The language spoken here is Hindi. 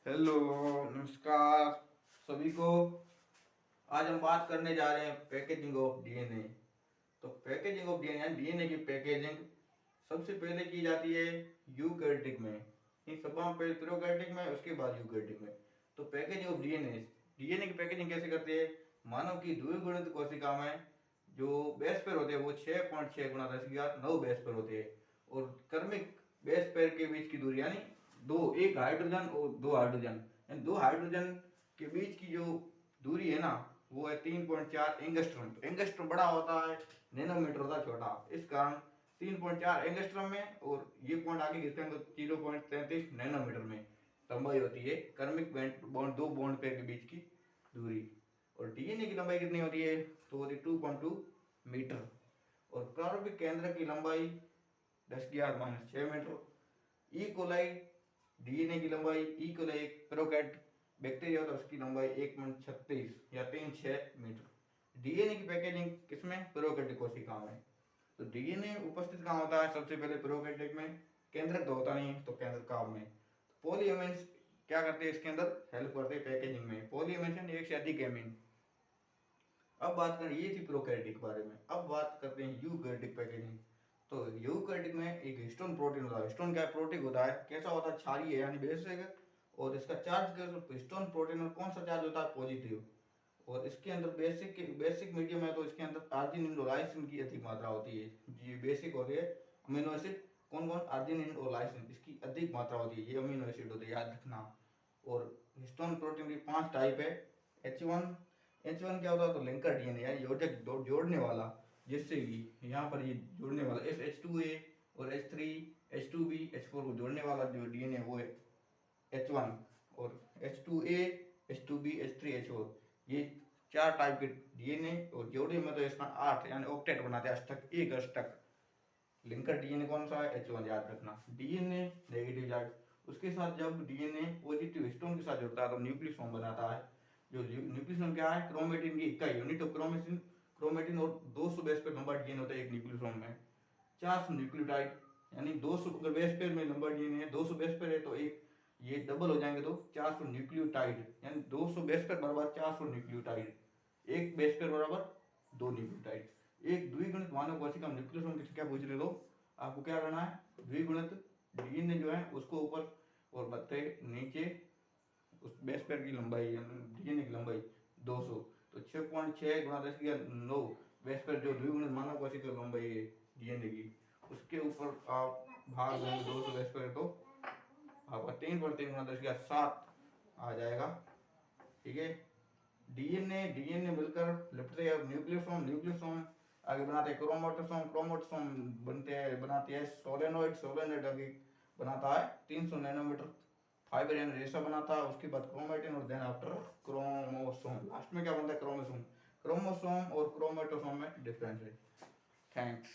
हेलो, नमस्कार सभी को। आज हम बात करने जा रहे हैं पैकेजिंग ऑफ डीएनए। तो पैकेजिंग ऑफ डीएनए यानी डीएनए की पैकेजिंग सबसे पहले की जाती है यूकैरियोटिक में। इन सब में पहले प्रोकैरियोटिक में, उसके बाद यूकैरियोटिक में। तो पैकेजिंग ऑफ डीएनए, डीएनए की पैकेजिंग कैसे करते हैं? मानव की द्विगुणित कोशिका में जो बेस पेयर होते हैं वो 6.6 गुणा 10⁹ बेस पेयर होते हैं, और क्रमिक बेस पेयर के बीच की दूरी यानी दो, एक हाइड्रोजन और दो हाइड्रोजन, यानी दो हाइड्रोजन के बीच की जो दूरी है ना, वो है 3.4 एंगस्ट्रॉम। तो एंगस्ट्रॉम बड़ा होता है, नैनोमीटर होता है छोटा, इस कारण 3.4 एंगस्ट्रॉम में, और ये पॉइंट आगे खींचते हैं तो 0.33 नैनोमीटर में लंबाई होती है कर्मिक बॉन्ड, दो बॉन्ड पेयर के बीच की दूरी। और डीएनए की लंबाई कितनी होती है? तो होती है 2.2 मीटर। और प्रारंभिक केंद्र की लंबाई 10⁻⁻6 मीटर। ई कोलाई डीएनए की लंबाई, ई कोलाई एक प्रोकैरियोटिक बैक्टीरिया होता है, उसकी लंबाई 1.36 या 3.6 मीटर। डीएनए की पैकेजिंग किसमें? प्रोकैरियोटिक कोशिका में। तो डीएनए उपस्थित कहाँ होता है? सबसे पहले प्रोकैरियोटिक में। केंद्रक तो होता नहीं, तो केंद्रकाभ में। पॉलीएमिन्स क्या करते हैं? इसके अंदर हेल्प करते हैं पैकेजिंग में। पॉलीएमिन्स एक से अधिक एमिन। अब बात करें, ये थी प्रोकैरियोटिक के बारे में। अब बात करते हैं यूकैरियोटिक पैकेजिंग। तो यूकैरियोटिक में एक हिस्टोन प्रोटीन होता है। हिस्टोन क्या प्रोटीन होता है? कैसा होता है? क्षारीय है यानी बेसिक, और इसका चार्ज क्या है? हिस्टोन प्रोटीन में कौन सा चार्ज होता है? पॉजिटिव। और इसके अंदर बेसिक मीडियम है, तो इसके अंदर आर्जिनिन और लाइसिन की अधिक मात्रा होती है। ये बेसिक होती है अमीनो एसिड। कौन कौन? आर्जिनिन और लाइसिन, इसकी अधिक मात्रा होती है। ये अमीनो एसिड होते हैं, याद रखना। और हिस्टोन प्रोटीन की 5 टाइप है। H1, H1 क्या होता है? तो लिंकर डीएनए यानी योजक जोड़ने वाला, जिससे कि यहाँ पर ये जोड़ने वाला H2A और H3, H2B, H4 को जोड़ने वाला जो डीएनए वो है H1। और H2A, H2B, H3, H4, ये 4 टाइप के डीएनए। और जोड़े में तो इसका 8 यानी ऑक्टेट बनाते हैं, अष्टक, एक अष्टक। लिंकर डीएनए कौन सा है? H1, याद रखना। डीएनए नेगेटिव चार्ज, उसके साथ जब डीएनए पॉजिटिव हिस्टोन के साथ जुड़ता है तो न्यूक्लियोसोम बनाता है। जो न्यूक्लियोसोम क्या है? क्रोमेटिन की इकाई, यूनिट ऑफ क्रोमेटिन। क्रोमेटिन और 200 बेस पेयर लंबा डीएनए होता है एक न्यूक्लियोसोम में। 400 न्यूक्लियोटाइड, यानी 200, अगर बेस पेयर में लंबा डीएनए है 200 बेस पेयर है तो एक ये डबल हो जाएंगे तो 400 न्यूक्लियोटाइड, यानी 200 बेस पेयर बराबर 400 न्यूक्लियोटाइड। एक बेस पेयर बराबर 2 न्यूक्लियोटाइड। एक द्विगुणित मानव कोशिका में न्यूक्लियोसोम किससे क्या पूछ रहे हो? आपको क्या करना है? द्विगुणित डीएनए जो है उसको ऊपर और बत्ते नीचे, उस बेस पेयर की लंबाई डीएनए की लंबाई 200। तो 6.6 गुणा 10⁹ बेस पेयर जो द्विगुणित मानव कोशिका की लंबाई है डीएनए की, उसके ऊपर आप भाग देंगे 200 बेस पेयर, तो आपका 3.3 गुणा 10⁻7 आ जाएगा। ठीक है। डीएनए डीएनए मिलकर लिपटते हैं न्यूक्लियोसोम। न्यूक्लियोसोम आगे बनाते हैं क्रोमोटोसोम। क्रोमोटोसोम बनाती है सोलेनोइड। सोलेनोइड आगे बनाता है 300 नैनोमीटर फाइबर यानी रेशा बनाता है। उसके बाद क्रोमेटिन और देन आफ्टर क्रोमोसोम। लास्ट में क्या बनता है? क्रोमोसोम। क्रोमोसोम और क्रोमेटोसोम में डिफरेंस है। थैंक्स।